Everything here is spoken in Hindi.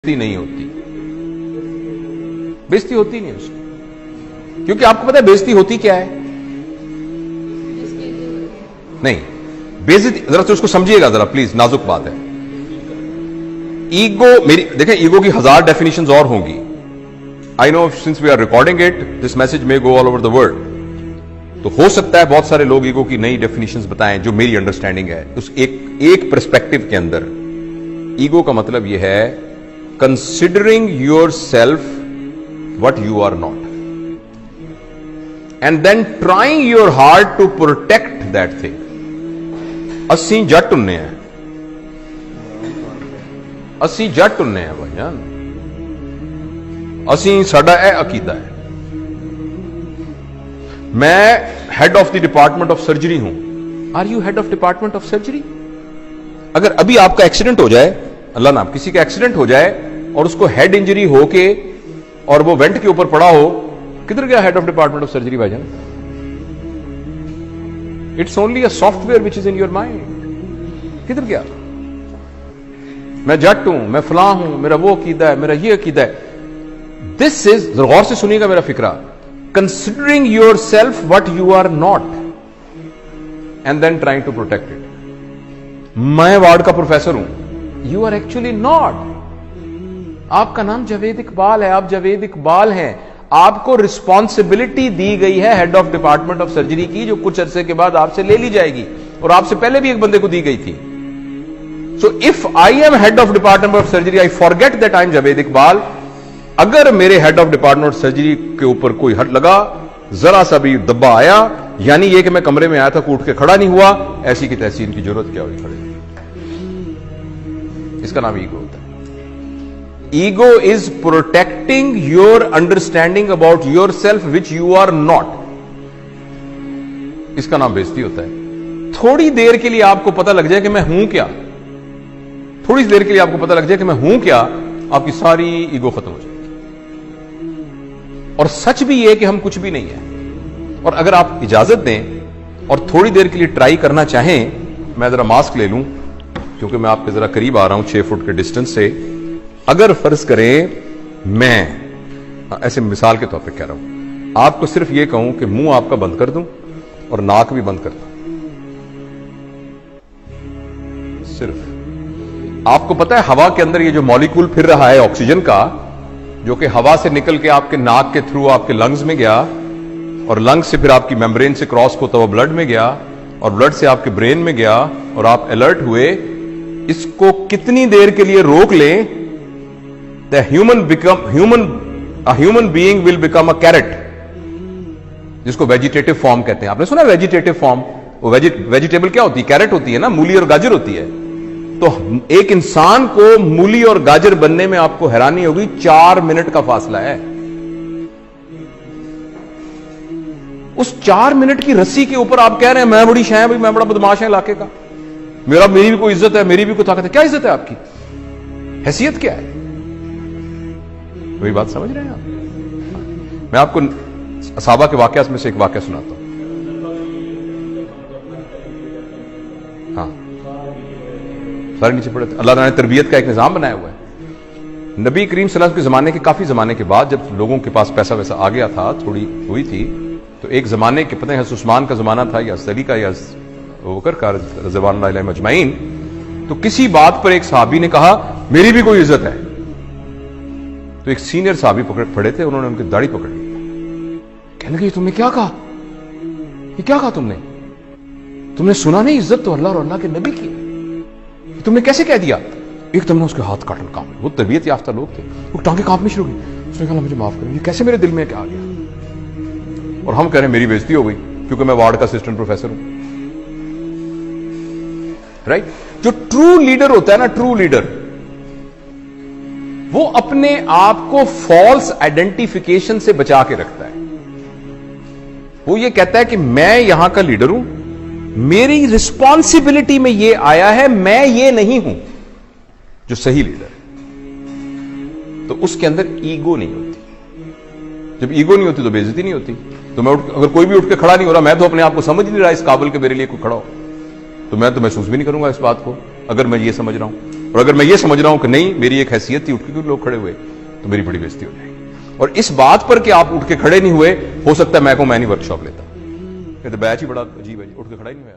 नहीं होती, बेइज्जती होती नहीं उसकी, क्योंकि आपको पता है बेइज्जती होती क्या है? नहीं, बेइज्जती जरा तो उसको समझिएगा जरा प्लीज, नाजुक बात है। ईगो, मेरी देखें, ईगो की 1000 डेफिनेशंस और होंगी। I know since we are recording it this message may go all over the world, तो हो सकता है बहुत सारे लोग ईगो की नई डेफिनेशंस बताएं जो मेरी अंडरस्टैंडिंग है। उस एक पर्सपेक्टिव के अंदर ईगो का मतलब यह है considering yourself what you are not and then trying your hard to protect that thing। अस्सी जट उन्ने हैं, अस्सी जट उन्ने हैं भाईजान, अस्सी साडा ए अकीदा है। मैं head of the department of surgery हूं। Are you head of department of surgery? अगर अभी आपका एक्सीडेंट हो जाए, अल्लाह ना, किसी का एक्सीडेंट हो जाए और उसको हेड इंजरी होके और वो वेंट के ऊपर पड़ा हो, किधर गया head of department of surgery भाईजान? It's only a software which is in your mind. किधर गया? मैं जट हूं, मैं फलां हूं, मेरा वो अकीदा है, मेरा ये अकीदा है। दिस इज, गौर से सुनिएगा मेरा फिक्रा, considering yourself what you are not and then trying to protect it. मैं वार्ड का प्रोफेसर हूं, यू आर एक्चुअली नॉट। आपका नाम जावेद इकबाल है, आप जावेद इकबाल हैं। आपको रिस्पॉन्सिबिलिटी दी गई है head of department of surgery की, जो कुछ अरसे के बाद आपसे ले ली जाएगी, और आपसे पहले भी एक बंदे को दी गई थी। So if I am head of department of surgery, I forget that I am Javed Iqbal. अगर मेरे head of department of surgery के ऊपर कोई हट लगा, जरा सा भी दब्बा आया, यानी यह कि मैं कमरे में आया था, कूट के खड़ा नहीं हुआ, ऐसी की तैसी इनकी जरूरत क्या हुई खड़े। इसका नाम ईगो होता है। Ego is protecting your understanding about yourself which you are not. इसका नाम बेइज्जती होता है। थोड़ी देर के लिए आपको पता लग जाए कि मैं हूं क्या, थोड़ी देर के लिए आपको पता लग जाए कि मैं हूं क्या, आपकी सारी ईगो खत्म हो जाएगी। और सच भी यह कि हम कुछ भी नहीं है। और अगर आप इजाजत दें और थोड़ी देर के लिए ट्राई करना चाहें, मैं जरा मास्क ले लूं क्योंकि मैं आपके जरा करीब आ रहा हूं 6 फुट के डिस्टेंस से। अगर फर्ज करें मैं ऐसे मिसाल के तौर पे कह रहा हूं, आपको सिर्फ यह कहूं कि मुंह आपका बंद कर दूं और नाक भी बंद कर दूं, सिर्फ आपको पता है हवा के अंदर ये जो मॉलिक्यूल फिर रहा है ऑक्सीजन का, जो कि हवा से निकल के आपके नाक के थ्रू आपके लंग्स में गया, और लंग्स से फिर आपकी मेम्ब्रेन से क्रॉस होता हुआ ब्लड में गया, और ब्लड से आपके ब्रेन में गया, और आप अलर्ट हुए। इसको कितनी देर के लिए रोक लें, a human being will become a carrot, जिसको वेजिटेटिव फॉर्म कहते हैं। आपने सुना वेजिटेटिव फॉर्म? वो वेजिटेबल क्या होती है? कैरेट होती है ना, मूली और गाजर होती है। तो एक इंसान को मूली और गाजर बनने में आपको हैरानी होगी, 4 मिनट का फासला है। उस 4 मिनट की रस्सी के ऊपर आप कह रहे हैं मैं बड़ी शाय भाई, मैं बड़ा बदमाश है इलाके का, मेरी भी कोई इज्जत है, मेरी भी कोई ताकत है। क्या इज्जत है आपकी? हैसियत क्या है? वही बात समझ रहे हैं आप? मैं आपको असहाबा के वाकया में से एक वाकया सुनाता हूं। हाँ, सारे नीचे पड़े थे। अल्लाह ताला ने तरबियत का एक निजाम बनाया हुआ है। नबी करीम सल्लल्लाहु अलैहि वसल्लम के जमाने के काफी जमाने के बाद, जब लोगों के पास पैसा वैसा आ गया था, थोड़ी हुई थी, तो एक जमाने के, पता है उस्मान का जमाना था या अली का या बकर का रज़ियल्लाहु अन्हुम अजमईन, तो किसी बात पर एक सहाबी ने कहा मेरी भी कोई इज्जत है। तो एक सीनियर साहबी पड़े थे, उन्होंने उनकी दाढ़ी पकड़ ली। कहने लगे तुमने क्या कहा? ये क्या कहा तुमने? तुमने सुना नहीं इज्जत तो अल्लाह और अल्लाह के नबी की है, तुमने कैसे कह दिया? एकदम ने उसके हाथ काटन काम, वो तबीयत याफ्ता लोग थे, वो टांगे कांपनी शुरू की। उसने कहा मुझे माफ करो, ये कैसे मेरे दिल में क्या आ गया? और हम कह रहे हैं मेरी बेइज्जती हो गई क्योंकि मैं वार्ड का असिस्टेंट प्रोफेसर हूं। राइट? जो ट्रू लीडर होता है ना, ट्रू लीडर, वो अपने आप को फॉल्स आइडेंटिफिकेशन से बचा के रखता है। वो ये कहता है कि मैं यहां का लीडर हूं, मेरी रिस्पॉन्सिबिलिटी में ये आया है, मैं ये नहीं हूं जो सही लीडर है। तो उसके अंदर ईगो नहीं होती। जब ईगो नहीं होती तो बेइज्जती नहीं होती। तो मैं अगर कोई भी उठ के खड़ा नहीं हो रहा, मैं तो अपने आप को समझ नहीं रहा इस काबिल के मेरे लिए कोई खड़ा हो, तो मैं तो महसूस भी नहीं करूंगा इस बात को, अगर मैं ये समझ रहा हूं और अगर मैं ये समझ रहा हूं कि नहीं मेरी एक हैसियत थी, उठ के क्यों लोग खड़े हुए, तो मेरी बड़ी बेइज्जती हो जाएगी। और इस बात पर कि आप उठ के खड़े नहीं हुए, हो सकता है मैं नहीं वर्कशॉप लेता, तो बैच ही बड़ा अजीब है, उठ के खड़ा ही नहीं हुआ।